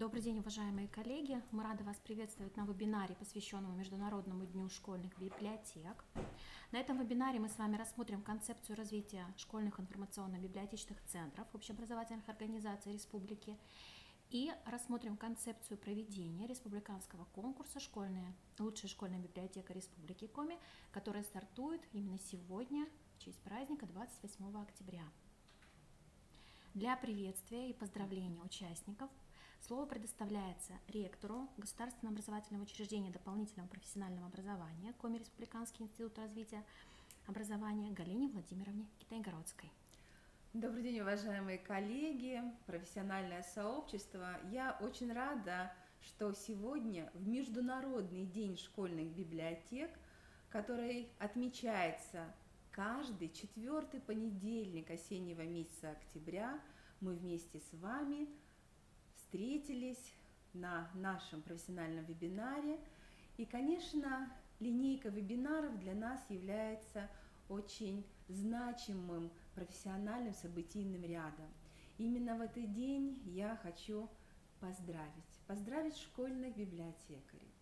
Добрый день, уважаемые коллеги! Мы рады вас приветствовать на вебинаре, посвященном Международному дню школьных библиотек. На этом вебинаре мы с вами рассмотрим концепцию развития школьных информационно-библиотечных центров общеобразовательных организаций республики и рассмотрим концепцию проведения республиканского конкурса «Лучшая школьная библиотека Республики Коми», который стартует именно сегодня, в честь праздника 28 октября. Для приветствия и поздравления участников слово предоставляется ректору Государственного образовательного учреждения дополнительного профессионального образования Коми Республиканский институт развития образования Галине Владимировне Китайгородской. Добрый день, уважаемые коллеги, профессиональное сообщество. Я очень рада, что сегодня, в Международный день школьных библиотек, который отмечается каждый четвертый понедельник осеннего месяца октября, мы вместе с вами встретились на нашем профессиональном вебинаре. И, конечно, линейка вебинаров для нас является очень значимым профессиональным событийным рядом. Именно в этот день я хочу поздравить школьных библиотекарей,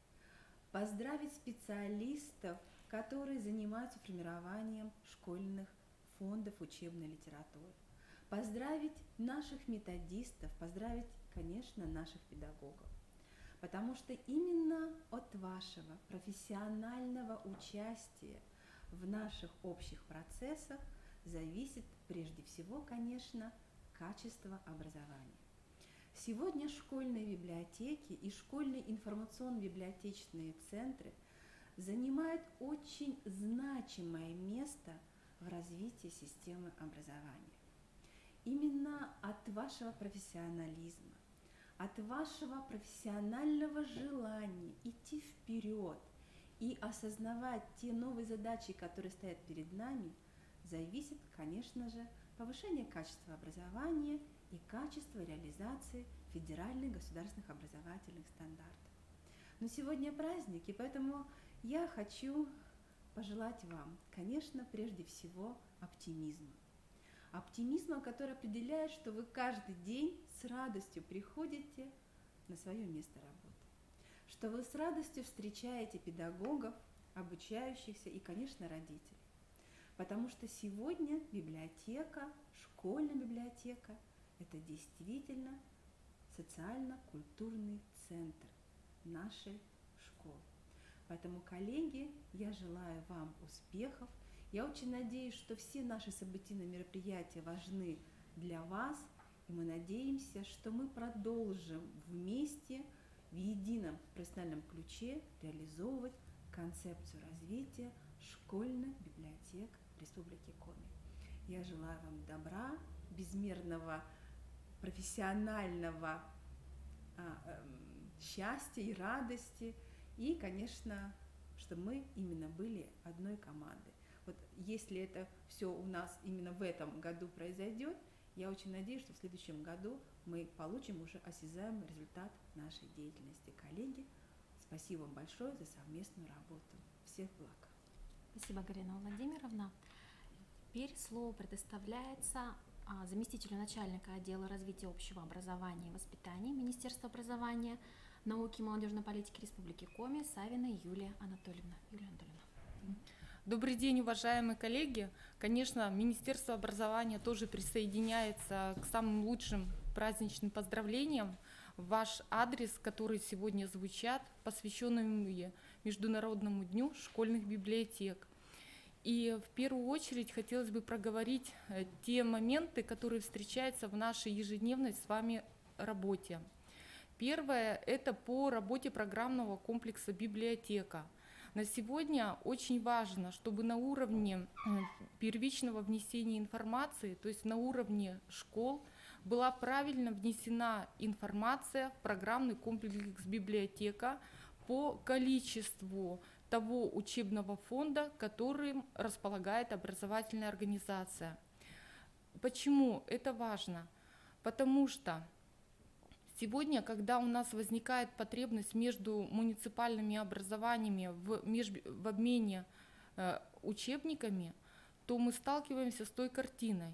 поздравить специалистов, которые занимаются формированием школьных фондов учебной литературы, поздравить наших методистов, поздравить, конечно, наших педагогов. Потому что именно от вашего профессионального участия в наших общих процессах зависит прежде всего, конечно, качество образования. Сегодня школьные библиотеки и школьные информационно-библиотечные центры занимают очень значимое место в развитии системы образования. Именно от вашего профессионализма, от вашего профессионального желания идти вперед и осознавать те новые задачи, которые стоят перед нами, зависит, конечно же, повышение качества образования и качество реализации федеральных государственных образовательных стандартов. Но сегодня праздник, и поэтому я хочу пожелать вам, конечно, прежде всего оптимизма. Оптимизма, который определяет, что вы каждый день с радостью приходите на свое место работы, что вы с радостью встречаете педагогов, обучающихся и, конечно, родителей. Потому что сегодня библиотека, школьная библиотека – это действительно социально-культурный центр нашей школы. Поэтому, коллеги, я желаю вам успехов. Я очень надеюсь, что все наши событийные мероприятия важны для вас, и мы надеемся, что мы продолжим вместе в едином профессиональном ключе реализовывать концепцию развития школьных библиотек Республики Коми. Я желаю вам добра, безмерного профессионального счастья и радости, и, конечно, чтобы мы именно были одной командой. Вот если это все у нас именно в этом году произойдет, я очень надеюсь, что в следующем году мы получим уже осязаемый результат нашей деятельности. Коллеги, спасибо вам большое за совместную работу. Всех благ. Спасибо, Галина Владимировна. Теперь слово предоставляется заместителю начальника отдела развития общего образования и воспитания Министерства образования, науки и молодежной политики Республики Коми Савиной Юлии Анатольевна. Юлия Анатольевна. Добрый день, уважаемые коллеги. Конечно, Министерство образования тоже присоединяется к самым лучшим праздничным поздравлениям в ваш адрес, которые сегодня звучат, посвященные Международному дню школьных библиотек. И в первую очередь хотелось бы проговорить те моменты, которые встречаются в нашей ежедневной с вами работе. Первое – это по работе программного комплекса «Библиотека». На сегодня очень важно, чтобы на уровне первичного внесения информации, то есть на уровне школ, была правильно внесена информация в программный комплекс «Библиотека» по количеству того учебного фонда, которым располагает образовательная организация. Почему это важно? Потому что сегодня, когда у нас возникает потребность между муниципальными образованиями в обмене учебниками, то мы сталкиваемся с той картиной.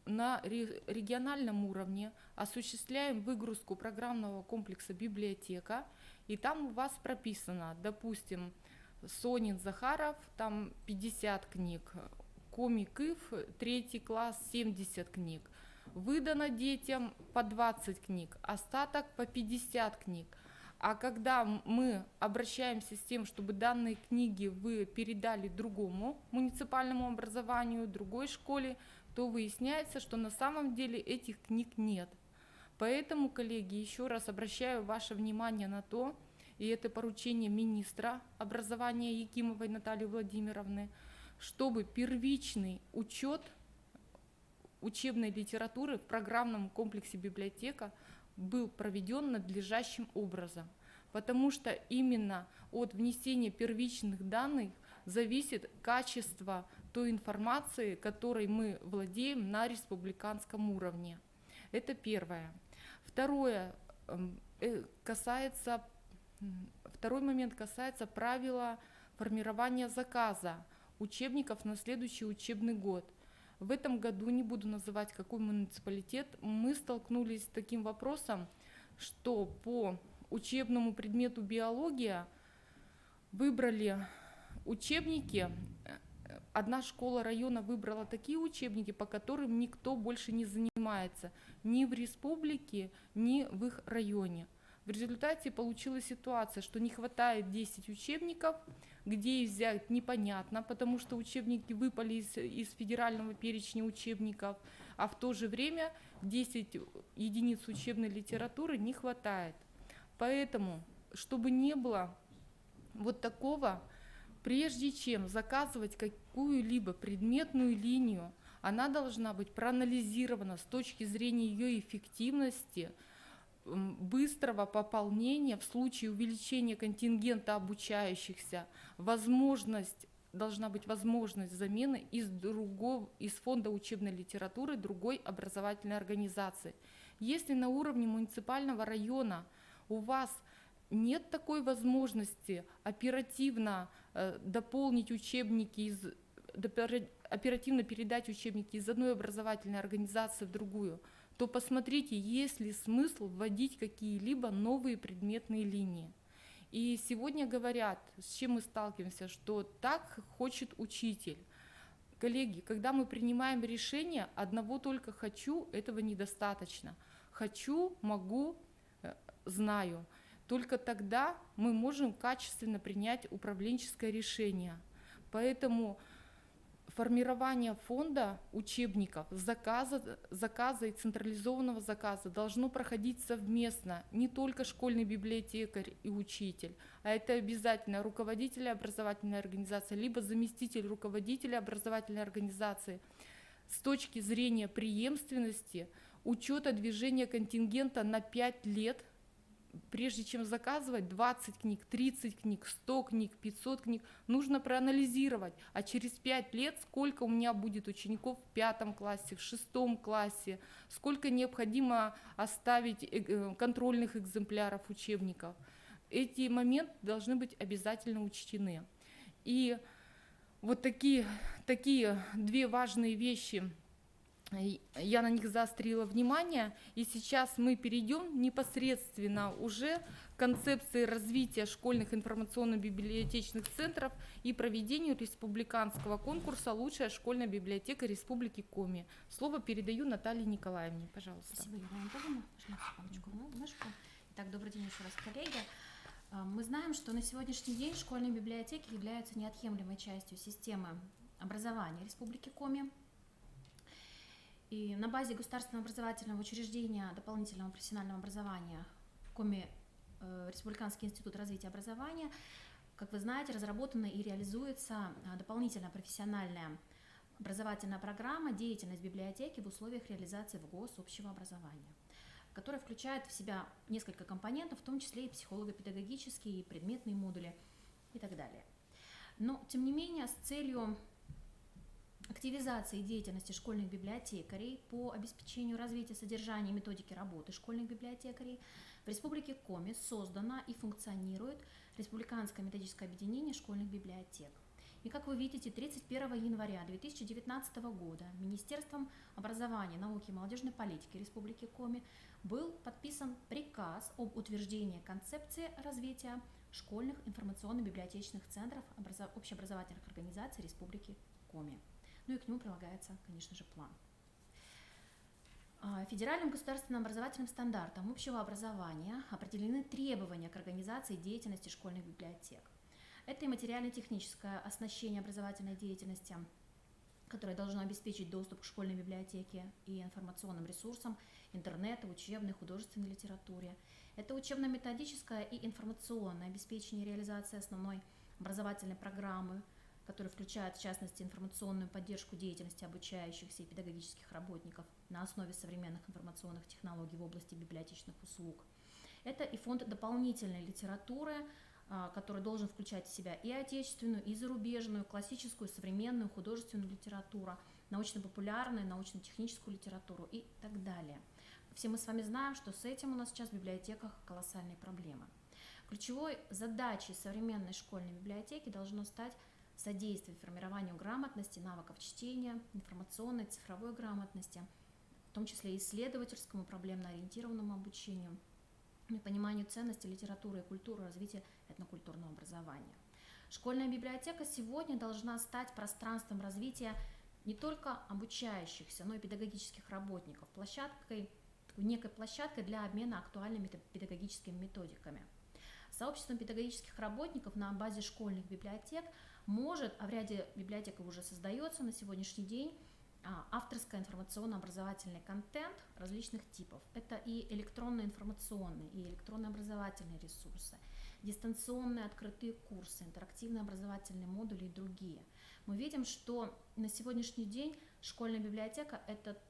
На региональном уровне осуществляем выгрузку программного комплекса библиотека, и там у вас прописано, допустим, Сонин Захаров, там 50 книг, Коми Кыв, 3 класс, 70 книг. Выдано детям по 20 книг, остаток по 50 книг. А когда мы обращаемся с тем, чтобы данные книги вы передали другому муниципальному образованию, другой школе, то выясняется, что на самом деле этих книг нет. Поэтому, коллеги, еще раз обращаю ваше внимание на то, и это поручение министра образования Якимовой Натальи Владимировны, чтобы первичный учет учебной литературы в программном комплексе библиотека был проведен надлежащим образом, потому что именно от внесения первичных данных зависит качество той информации, которой мы владеем на республиканском уровне. Это первое. Второй момент касается правила формирования заказа учебников на следующий учебный год. В этом году, не буду называть какой муниципалитет, мы столкнулись с таким вопросом, что по учебному предмету биология выбрали учебники, одна школа района выбрала такие учебники, по которым никто больше не занимается ни в республике, ни в их районе. В результате получилась ситуация, что не хватает 10 учебников, где их взять непонятно, потому что учебники выпали из федерального перечня учебников, а в то же время 10 единиц учебной литературы не хватает. Поэтому, чтобы не было вот такого, прежде чем заказывать какую-либо предметную линию, она должна быть проанализирована с точки зрения ее эффективности, быстрого пополнения в случае увеличения контингента обучающихся, должна быть возможность замены из фонда учебной литературы другой образовательной организации. Если на уровне муниципального района у вас нет такой возможности оперативно дополнить учебники, оперативно передать учебники из одной образовательной организации в другую, то посмотрите, есть ли смысл вводить какие-либо новые предметные линии. И сегодня говорят, с чем мы сталкиваемся, что так хочет учитель. Коллеги, когда мы принимаем решение, одного только «хочу» этого недостаточно. «Хочу», «могу», «знаю». Только тогда мы можем качественно принять управленческое решение. Поэтому формирование фонда учебников, заказа и централизованного заказа должно проходить совместно, не только школьный библиотекарь и учитель, а это обязательно руководитель образовательной организации, либо заместитель руководителя образовательной организации. С точки зрения преемственности, учета движения контингента на 5 лет, прежде чем заказывать 20 книг, 30 книг, 100 книг, 500 книг, нужно проанализировать, а через 5 лет сколько у меня будет учеников в 5 классе, в 6 классе, сколько необходимо оставить контрольных экземпляров учебников. Эти моменты должны быть обязательно учтены. И вот такие две важные вещи, я на них заострила внимание, и сейчас мы перейдем непосредственно уже к концепции развития школьных информационно-библиотечных центров и проведению республиканского конкурса «Лучшая школьная библиотека Республики Коми». Слово передаю Наталье Николаевне, пожалуйста. Спасибо, Елена Анатольевна. Пожалуйста, мышку. Итак, добрый день еще раз, коллеги. Мы знаем, что на сегодняшний день школьные библиотеки являются неотъемлемой частью системы образования Республики Коми. И на базе государственного образовательного учреждения дополнительного профессионального образования Коми Республиканский институт развития образования, как вы знаете, разработана и реализуется дополнительная профессиональная образовательная программа «Деятельность библиотеки в условиях реализации в ГОС общего образования», которая включает в себя несколько компонентов, в том числе и психолого-педагогические, и предметные модули и так далее. Но, тем не менее, с целью активизации деятельности школьных библиотекарей по обеспечению развития содержания и методики работы школьных библиотекарей в Республике Коми создано и функционирует Республиканское методическое объединение школьных библиотек. И как вы видите, 31 января 2019 года Министерством образования, науки и молодежной политики Республики Коми был подписан приказ об утверждении концепции развития школьных информационно-библиотечных центров общеобразовательных организаций Республики Коми. Ну и к нему прилагается, конечно же, план. Федеральным государственным образовательным стандартом общего образования определены требования к организации деятельности школьных библиотек. Это и материально-техническое оснащение образовательной деятельности, которое должно обеспечить доступ к школьной библиотеке и информационным ресурсам интернета, учебной, художественной литературе. Это учебно-методическое и информационное обеспечение реализации основной образовательной программы, которые включают, в частности, информационную поддержку деятельности обучающихся и педагогических работников на основе современных информационных технологий в области библиотечных услуг. Это и фонд дополнительной литературы, который должен включать в себя и отечественную, и зарубежную, классическую, современную, художественную литературу, научно-популярную, научно-техническую литературу и так далее. Все мы с вами знаем, что с этим у нас сейчас в библиотеках колоссальные проблемы. Ключевой задачей современной школьной библиотеки должно стать содействие формированию грамотности, навыков чтения, информационной, цифровой грамотности, в том числе исследовательскому, проблемно-ориентированному обучению, и пониманию ценностей литературы и культуры, развития этнокультурного образования. Школьная библиотека сегодня должна стать пространством развития не только обучающихся, но и педагогических работников, некой площадкой для обмена актуальными педагогическими методиками. Сообществом педагогических работников на базе школьных библиотек может, а в ряде библиотек уже создается на сегодняшний день, авторский информационно-образовательный контент различных типов. Это и электронно-информационные, и электронно-образовательные ресурсы, дистанционные открытые курсы, интерактивные образовательные модули и другие. Мы видим, что на сегодняшний день школьная библиотека – это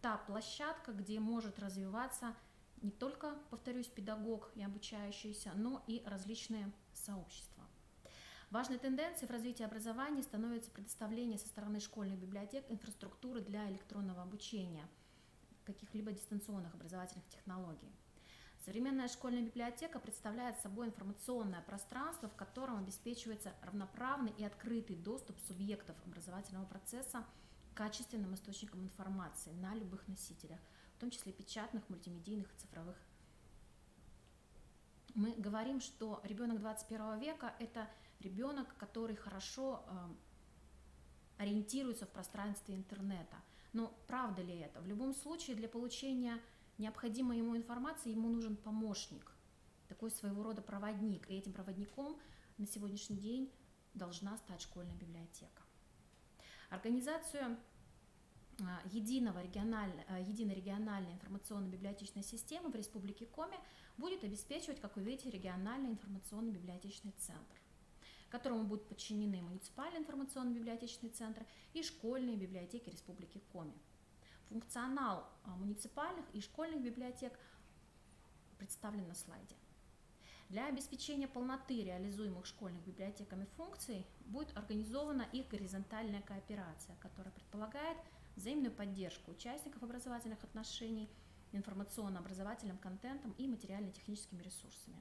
та площадка, где может развиваться не только, повторюсь, педагог и обучающийся, но и различные сообщества. Важной тенденцией в развитии образования становится предоставление со стороны школьных библиотек инфраструктуры для электронного обучения, каких-либо дистанционных образовательных технологий. Современная школьная библиотека представляет собой информационное пространство, в котором обеспечивается равноправный и открытый доступ субъектов образовательного процесса к качественным источникам информации на любых носителях, в том числе печатных, мультимедийных и цифровых. Мы говорим, что ребенок 21 века – это ребенок, который хорошо ориентируется в пространстве интернета. Но правда ли это? В любом случае, для получения необходимой ему информации ему нужен помощник, такой своего рода проводник. И этим проводником на сегодняшний день должна стать школьная библиотека. Организацию единой региональной информационно-библиотечной системы в Республике Коми будет обеспечивать, как вы видите, региональный информационно-библиотечный центр, которому будут подчинены муниципальные информационно-библиотечные центры и школьные библиотеки Республики Коми. Функционал муниципальных и школьных библиотек представлен на слайде. Для обеспечения полноты реализуемых школьных библиотеками функций будет организована их горизонтальная кооперация, которая предполагает взаимную поддержку участников образовательных отношений информационно-образовательным контентом и материально-техническими ресурсами.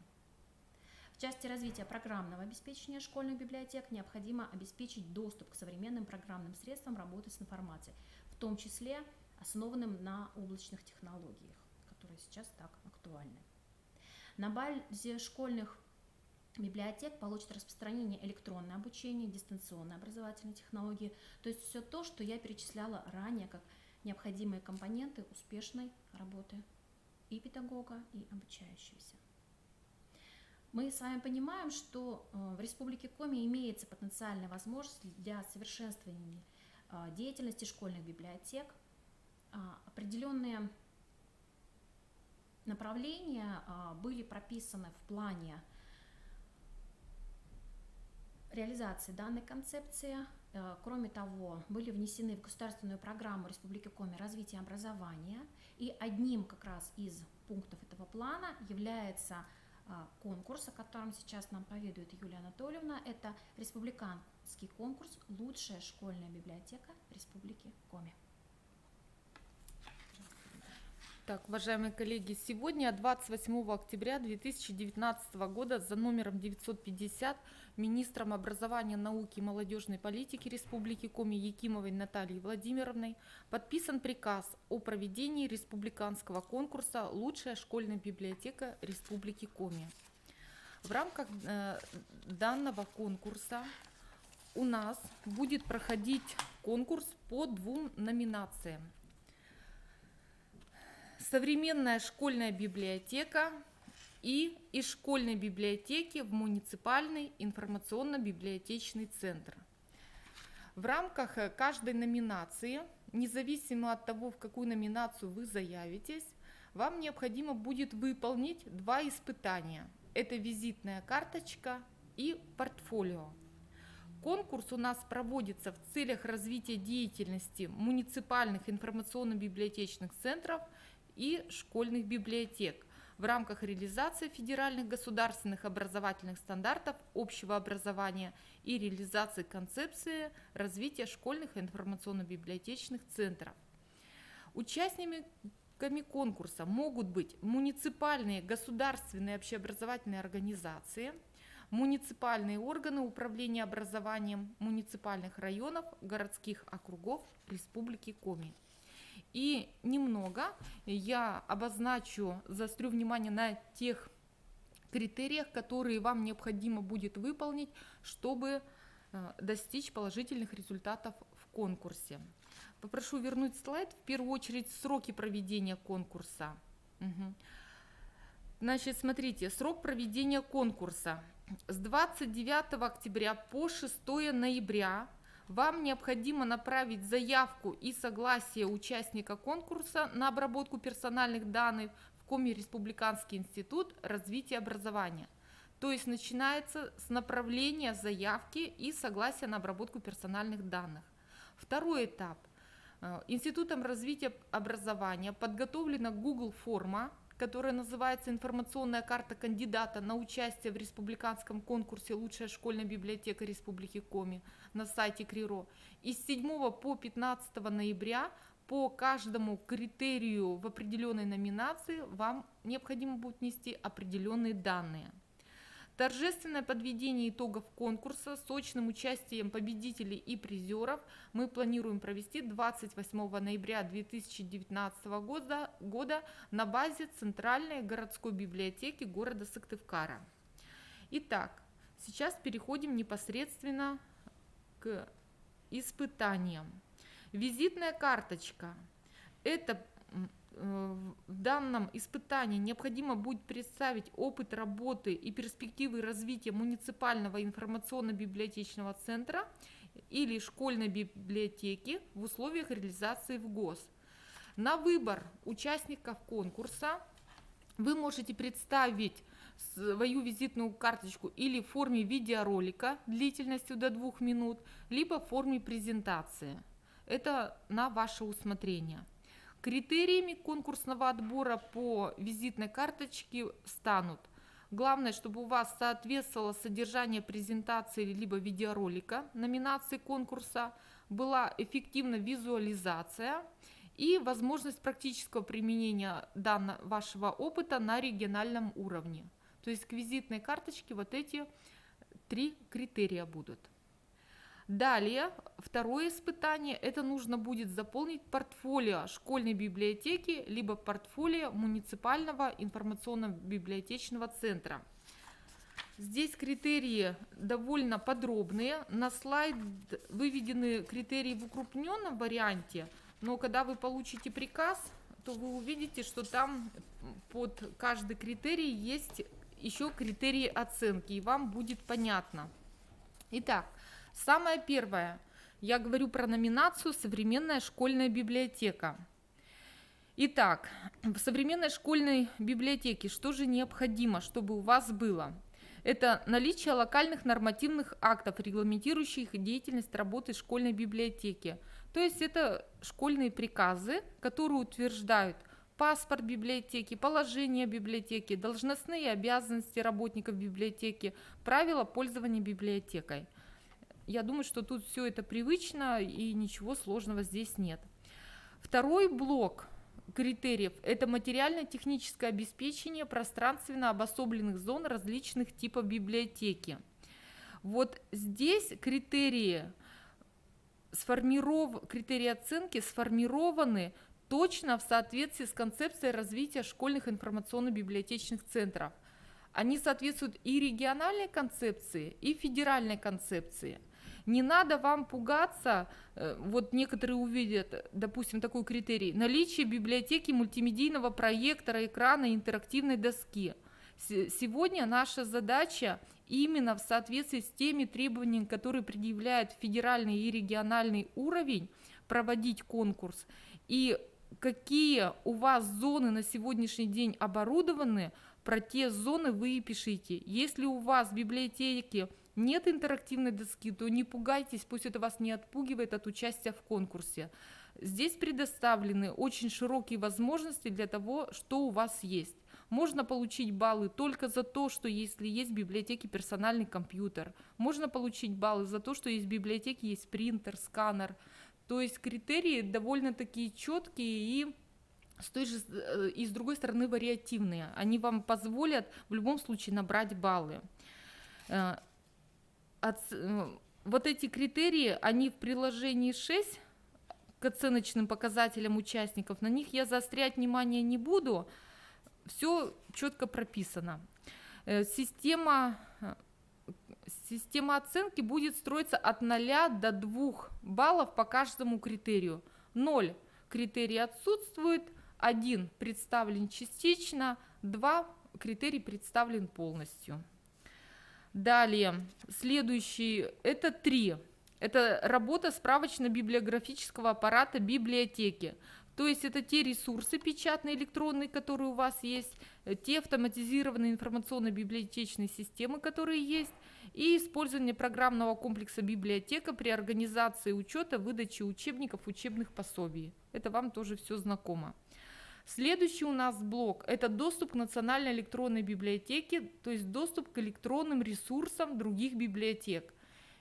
В части развития программного обеспечения школьных библиотек необходимо обеспечить доступ к современным программным средствам работы с информацией, в том числе основанным на облачных технологиях, которые сейчас так актуальны. На базе школьных библиотек получит распространение электронное обучение, дистанционные образовательные технологии, то есть все то, что я перечисляла ранее как необходимые компоненты успешной работы и педагога, и обучающегося. Мы с вами понимаем, что в Республике Коми имеется потенциальная возможность для совершенствования деятельности школьных библиотек. Определенные направления были прописаны в плане реализации данной концепции. Кроме того, были внесены в государственную программу Республики Коми развитие образования, и одним как раз из пунктов этого плана является конкурс, о котором сейчас нам поведает Юлия Анатольевна. Это республиканский конкурс «Лучшая школьная библиотека Республики Коми». Так, уважаемые коллеги, сегодня, 28 октября 2019 года, за номером 950 министром образования, науки и молодежной политики Республики Коми Якимовой Натальей Владимировной подписан приказ о проведении республиканского конкурса «Лучшая школьная библиотека Республики Коми». В рамках данного конкурса у нас будет проходить конкурс по 2 номинациям. Современная школьная библиотека и из школьной библиотеки в муниципальный информационно-библиотечный центр. В рамках каждой номинации, независимо от того, в какую номинацию вы заявитесь, вам необходимо будет выполнить 2 испытания. Это визитная карточка и портфолио. Конкурс у нас проводится в целях развития деятельности муниципальных информационно-библиотечных центров и школьных библиотек в рамках реализации федеральных государственных образовательных стандартов общего образования и реализации концепции развития школьных информационно-библиотечных центров. Участниками конкурса могут быть муниципальные государственные общеобразовательные организации, муниципальные органы управления образованием муниципальных районов, городских округов Республики Коми. И немного я обозначу, заострю внимание на тех критериях, которые вам необходимо будет выполнить, чтобы достичь положительных результатов в конкурсе. Попрошу вернуть слайд. В первую очередь сроки проведения конкурса. Значит, смотрите, срок проведения конкурса с 29 октября по 6 ноября. Вам необходимо направить заявку и согласие участника конкурса на обработку персональных данных в Коми Республиканский институт развития образования. То есть начинается с направления заявки и согласия на обработку персональных данных. Второй этап. Институтом развития образования подготовлена Google форма, которая называется «Информационная карта кандидата на участие в республиканском конкурсе «Лучшая школьная библиотека Республики Коми» на сайте КРИРО». И с 7 по 15 ноября по каждому критерию в определенной номинации вам необходимо будет внести определенные данные. Торжественное подведение итогов конкурса с очным участием победителей и призеров мы планируем провести 28 ноября 2019 года на базе Центральной городской библиотеки города Сыктывкара. Итак, сейчас переходим непосредственно к испытаниям. Визитная карточка. Это в данном испытании необходимо будет представить опыт работы и перспективы развития муниципального информационно-библиотечного центра или школьной библиотеки в условиях реализации в ГОС. На выбор участников конкурса вы можете представить свою визитную карточку или в форме видеоролика длительностью до 2 минут, либо в форме презентации. Это на ваше усмотрение. Критериями конкурсного отбора по визитной карточке станут: главное, чтобы у вас соответствовало содержание презентации либо видеоролика номинации конкурса, была эффективна визуализация и возможность практического применения данного вашего опыта на региональном уровне. То есть к визитной карточке вот эти 3 критерия будут. Далее, второе испытание, это нужно будет заполнить портфолио школьной библиотеки, либо портфолио муниципального информационно-библиотечного центра. Здесь критерии довольно подробные, на слайд выведены критерии в укрупненном варианте, но когда вы получите приказ, то вы увидите, что там под каждый критерий есть еще критерии оценки, и вам будет понятно. Итак, самое первое, я говорю про номинацию «Современная школьная библиотека». Итак, в современной школьной библиотеке что же необходимо, чтобы у вас было? Это наличие локальных нормативных актов, регламентирующих деятельность работы школьной библиотеки. То есть это школьные приказы, которые утверждают паспорт библиотеки, положение библиотеки, должностные обязанности работников библиотеки, правила пользования библиотекой. Я думаю, что тут все это привычно и ничего сложного здесь нет. Второй блок критериев. Это материально-техническое обеспечение пространственно обособленных зон различных типов библиотеки. Вот здесь критерии оценки сформированы точно в соответствии с концепцией развития школьных информационно-библиотечных центров. Они соответствуют и региональной концепции, и федеральной концепции. Не надо вам пугаться, вот некоторые увидят, допустим, такой критерий: наличие библиотеки мультимедийного проектора, экрана, интерактивной доски. Сегодня наша задача именно в соответствии с теми требованиями, которые предъявляет федеральный и региональный уровень, проводить конкурс. И какие у вас зоны на сегодняшний день оборудованы, про те зоны вы и пишите. Если у вас в библиотеке нет интерактивной доски, то не пугайтесь, пусть это вас не отпугивает от участия в конкурсе. Здесь предоставлены очень широкие возможности для того, что у вас есть. Можно получить баллы только за то, что если есть в библиотеке персональный компьютер. Можно получить баллы за то, что есть в библиотеке есть принтер, сканер. То есть критерии довольно такие четкие и с другой стороны вариативные. Они вам позволят в любом случае набрать баллы. Вот эти критерии, они в приложении 6 к оценочным показателям участников, на них я заострять внимание не буду, все четко прописано. Система оценки будет строиться от 0 до 2 баллов по каждому критерию. 0 критерий отсутствует, 1 представлен частично, 2 критерий представлен полностью. Далее, следующий, это 3. Это работа справочно-библиографического аппарата библиотеки. То есть это те ресурсы печатные, электронные, которые у вас есть, те автоматизированные информационно-библиотечные системы, которые есть, и использование программного комплекса библиотека при организации учета, выдаче учебников, учебных пособий. Это вам тоже все знакомо. Следующий у нас блок – это доступ к национальной электронной библиотеке, то есть доступ к электронным ресурсам других библиотек.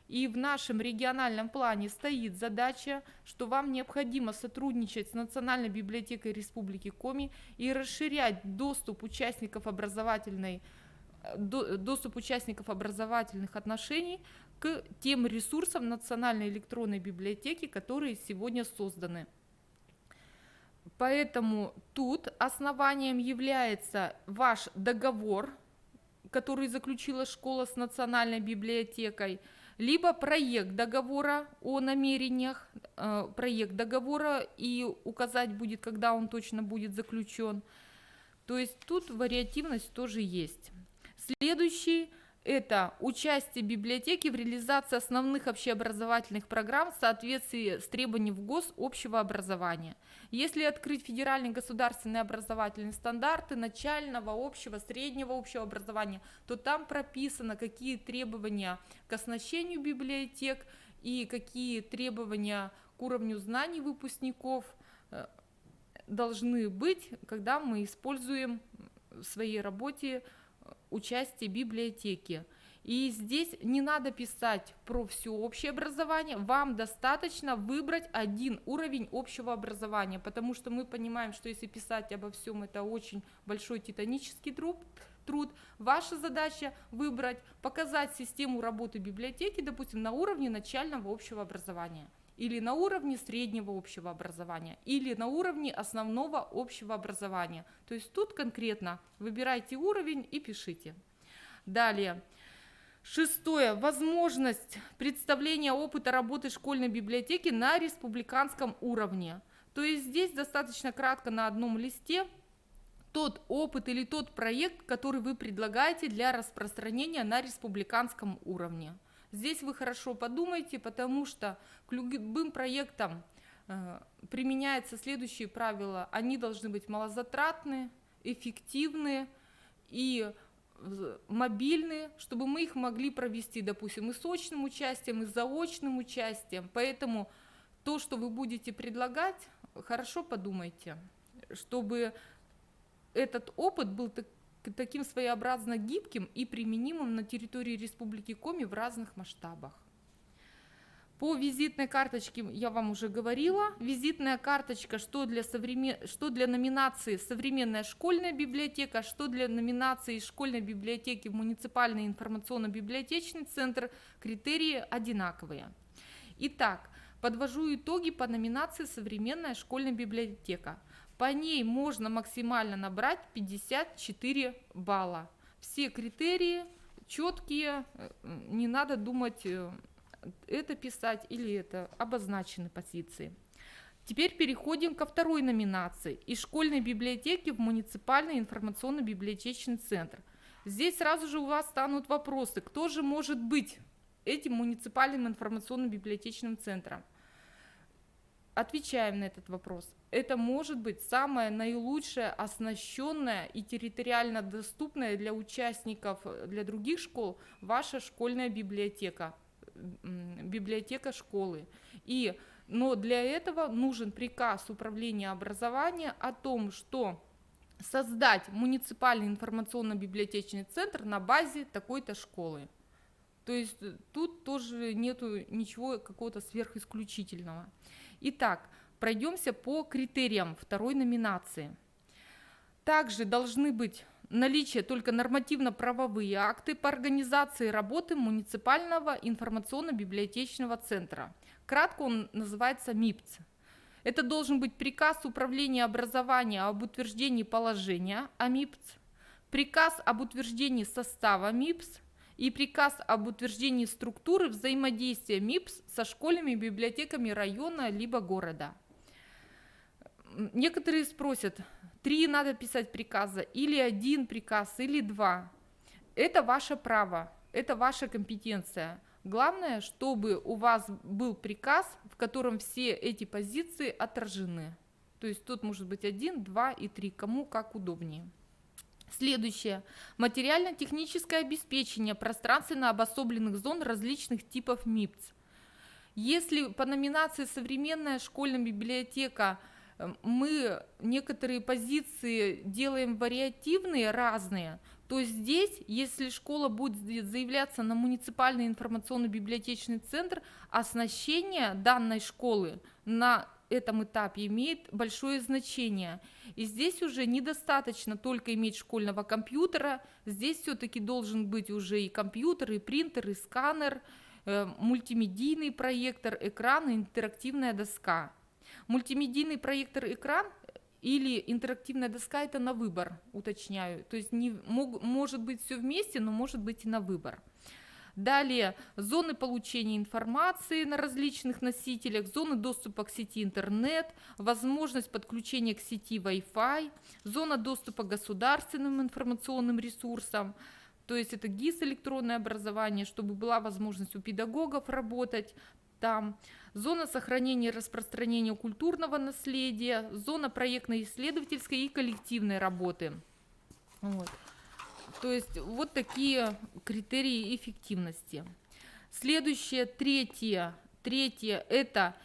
И в нашем региональном плане стоит задача, что вам необходимо сотрудничать с Национальной библиотекой Республики Коми и расширять доступ участников образовательных отношений к тем ресурсам Национальной электронной библиотеки, которые сегодня созданы. Поэтому тут основанием является ваш договор, который заключила школа с Национальной библиотекой, либо проект договора о намерениях, проект договора, и указать будет, когда он точно будет заключен. То есть тут вариативность тоже есть. Следующий – это участие библиотеки в реализации основных общеобразовательных программ в соответствии с требованиями в ГОС общего образования. Если открыть федеральные государственные образовательные стандарты начального, общего, среднего общего образования, то там прописано, какие требования к оснащению библиотек и какие требования к уровню знаний выпускников должны быть, когда мы используем в своей работе участие библиотеки. И здесь не надо писать про все общее образование, вам достаточно выбрать один уровень общего образования, потому что мы понимаем, что если писать обо всем, это очень большой титанический труд. Ваша задача выбрать, показать систему работы библиотеки, допустим, на уровне начального общего образования, или на уровне среднего общего образования, или на уровне основного общего образования. То есть тут конкретно выбирайте уровень и пишите. Далее. 6. Возможность представления опыта работы школьной библиотеки на республиканском уровне. То есть здесь достаточно кратко на одном листе тот опыт или тот проект, который вы предлагаете для распространения на республиканском уровне. Здесь вы хорошо подумайте, потому что к любым проектам применяются следующие правила. Они должны быть малозатратные, эффективные и мобильные, чтобы мы их могли провести, допустим, и с очным участием, и с заочным участием. Поэтому то, что вы будете предлагать, хорошо подумайте, чтобы этот опыт был таким своеобразно гибким и применимым на территории Республики Коми в разных масштабах. По визитной карточке я вам уже говорила. Визитная карточка, что для номинации «Современная школьная библиотека», что для номинации «Школьной библиотеки в муниципальный информационно-библиотечный центр», критерии одинаковые. Итак, подвожу итоги по номинации «Современная школьная библиотека». По ней можно максимально набрать 54 балла. Все критерии четкие, не надо думать, это писать или это, обозначены позиции. Теперь переходим ко второй номинации – из школьной библиотеки в муниципальный информационно-библиотечный центр. Здесь сразу же у вас станут вопросы, кто же может быть этим муниципальным информационно-библиотечным центром. Отвечаем на этот вопрос. Это может быть самая наилучшая, оснащенная и территориально доступная для участников, для других школ, ваша школьная библиотека, библиотека школы. Но для этого нужен приказ управления образования о том, что создать муниципальный информационно-библиотечный центр на базе такой-то школы. То есть тут тоже нету ничего какого-то сверхисключительного. Итак, пройдемся по критериям второй номинации. Также должны быть наличие только нормативно-правовые акты по организации работы муниципального информационно-библиотечного центра. Кратко он называется МИБЦ. Это должен быть приказ управления образования об утверждении положения о МИБЦ, приказ об утверждении состава МИБЦ и приказ об утверждении структуры взаимодействия МИБЦ со школьными библиотеками района либо города. Некоторые спросят, 3 надо писать приказа, или 1 приказ, или 2. Это ваше право, это ваша компетенция. Главное, чтобы у вас был приказ, в котором все эти позиции отражены. То есть тут может быть 1, 2 и 3, кому как удобнее. Следующее. Материально-техническое обеспечение пространственно обособленных зон различных типов МИБЦ. Если по номинации «Современная школьная библиотека» мы некоторые позиции делаем вариативные, разные, то здесь, если школа будет заявляться на муниципальный информационно-библиотечный центр, оснащение данной школы на этом этапе имеет большое значение. И здесь уже недостаточно только иметь школьного компьютера, здесь все-таки должен быть уже и компьютер, и принтер, и сканер, мультимедийный проектор, экран и интерактивная доска. Мультимедийный проектор, экран или интерактивная доска – это на выбор, уточняю. То есть может быть все вместе, но может быть и на выбор. Далее, зоны получения информации на различных носителях, зоны доступа к сети интернет, возможность подключения к сети Wi-Fi, зона доступа к государственным информационным ресурсам, то есть это ГИС, электронное образование, чтобы была возможность у педагогов работать там, зона сохранения и распространения культурного наследия, зона проектно-исследовательской и коллективной работы. Вот. То есть вот такие критерии эффективности. Следующее, третье, это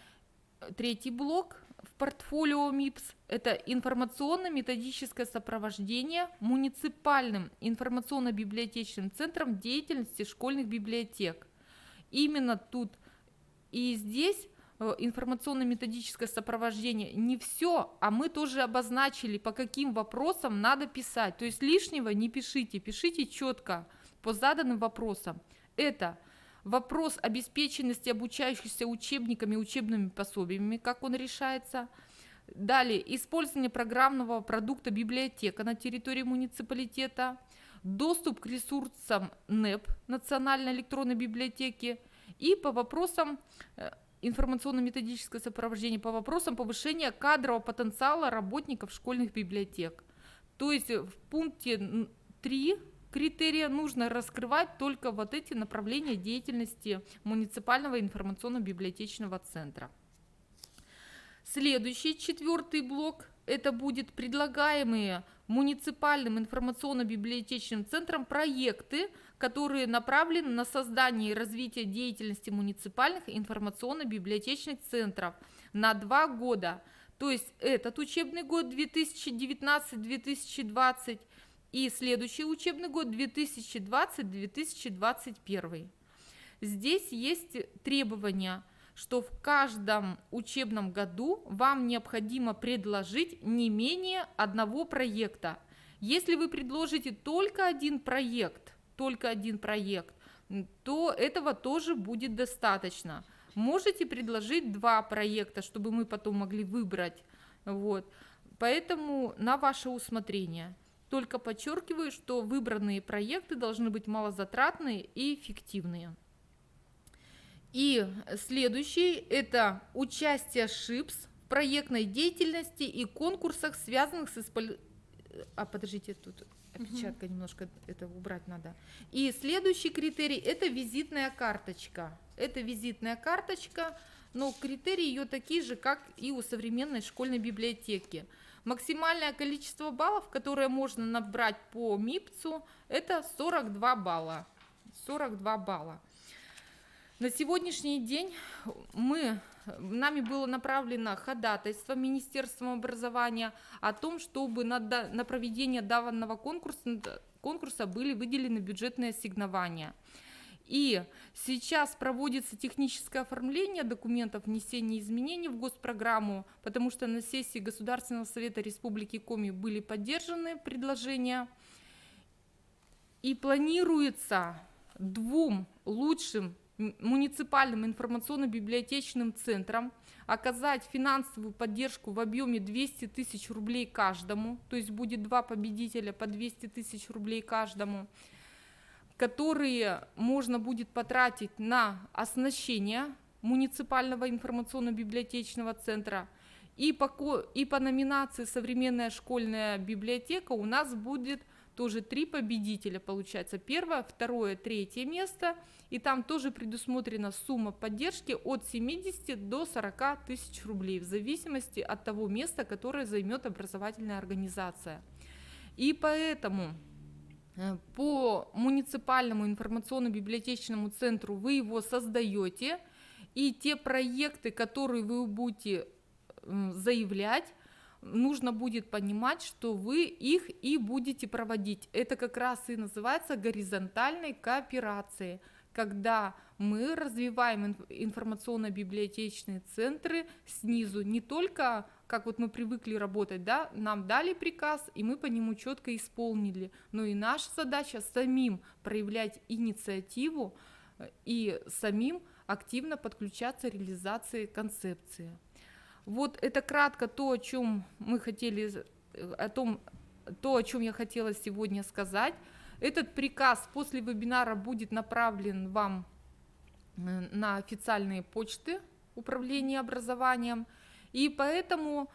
третий блок в портфолио МИБЦ, это информационно-методическое сопровождение муниципальным информационно-библиотечным центром деятельности школьных библиотек. Именно тут и здесь информационно-методическое сопровождение не все, а мы тоже обозначили, по каким вопросам надо писать. То есть лишнего не пишите, пишите четко по заданным вопросам. Это вопрос обеспеченности обучающихся учебниками, учебными пособиями, как он решается. Далее, использование программного продукта библиотека на территории муниципалитета, доступ к ресурсам НЭП, Национальной электронной библиотеки, и по вопросам информационно-методическое сопровождение по вопросам повышения кадрового потенциала работников школьных библиотек. То есть в пункте 3 критерия нужно раскрывать только вот эти направления деятельности муниципального информационно-библиотечного центра. Следующий, 4-й блок, это будет предлагаемые муниципальным информационно-библиотечным центром проекты, которые направлены на создание и развитие деятельности муниципальных информационно-библиотечных центров на 2 года. То есть этот учебный год 2019-2020 и следующий учебный год 2020-2021. Здесь есть требования, что в каждом учебном году вам необходимо предложить не менее одного проекта. Если вы предложите только один проект, то этого тоже будет достаточно. Можете предложить 2 проекта, чтобы мы потом могли выбрать. Вот. Поэтому на ваше усмотрение. Только подчеркиваю, что выбранные проекты должны быть малозатратные и эффективные. И следующий – это участие ШИПС в проектной деятельности и конкурсах, связанных с подождите, тут опечатка немножко, это убрать надо. И следующий критерий – это визитная карточка. Это визитная карточка, но критерии ее такие же, как и у современной школьной библиотеки. Максимальное количество баллов, которое можно набрать по МИПЦу, это 42 балла. 42 балла. На сегодняшний день нами было направлено ходатайство Министерством образования о том, чтобы на проведение данного конкурса были выделены бюджетные ассигнования. И сейчас проводится техническое оформление документов внесения изменений в госпрограмму, потому что на сессии Государственного совета Республики Коми были поддержаны предложения. И планируется 2 лучшим муниципальным информационно-библиотечным центрам оказать финансовую поддержку в объеме 200 тысяч рублей каждому, то есть будет 2 победителя по 200 тысяч рублей каждому, которые можно будет потратить на оснащение муниципального информационно-библиотечного центра. И по номинации «Современная школьная библиотека» у нас будет тоже 3 победителя, получается, 1-е, 2-е, 3-е место, и там тоже предусмотрена сумма поддержки от 70 до 40 тысяч рублей, в зависимости от того места, которое займет образовательная организация. И поэтому по муниципальному информационно-библиотечному центру вы его создаете, и те проекты, которые вы будете заявлять, нужно будет понимать, что вы их и будете проводить. Это как раз и называется горизонтальной кооперацией, когда мы развиваем информационно-библиотечные центры снизу, не только, как вот мы привыкли работать, да, нам дали приказ, и мы по нему четко исполнили, но и наша задача самим проявлять инициативу и самим активно подключаться к реализации концепции. Вот это кратко то, о чем мы хотели, о чем я хотела сегодня сказать. Этот приказ после вебинара будет направлен вам на официальные почты Управления образованием. И поэтому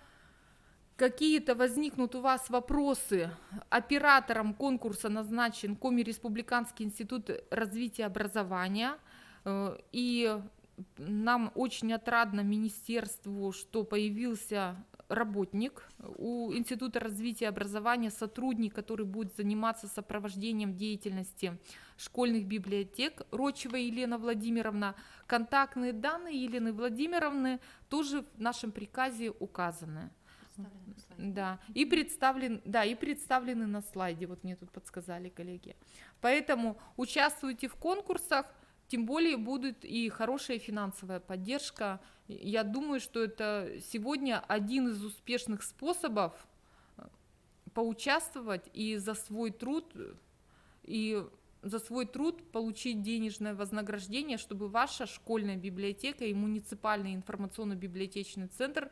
какие-то возникнут у вас вопросы. Оператором конкурса назначен Коми Республиканский институт развития образования. И нам очень отрадно министерству, что появился работник у Института развития образования, сотрудник, который будет заниматься сопровождением деятельности школьных библиотек, Рочева Елена Владимировна. Контактные данные Елены Владимировны тоже в нашем приказе указаны. Да, и представлены на слайде, вот мне тут подсказали коллеги. Поэтому участвуйте в конкурсах, тем более будет и хорошая финансовая поддержка. Я думаю, что это сегодня один из успешных способов поучаствовать и за свой труд получить денежное вознаграждение, чтобы ваша школьная библиотека и муниципальный информационно-библиотечный центр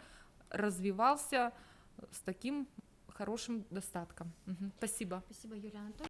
развивался с таким хорошим достатком. Спасибо. Спасибо, Юлия Анатольевна.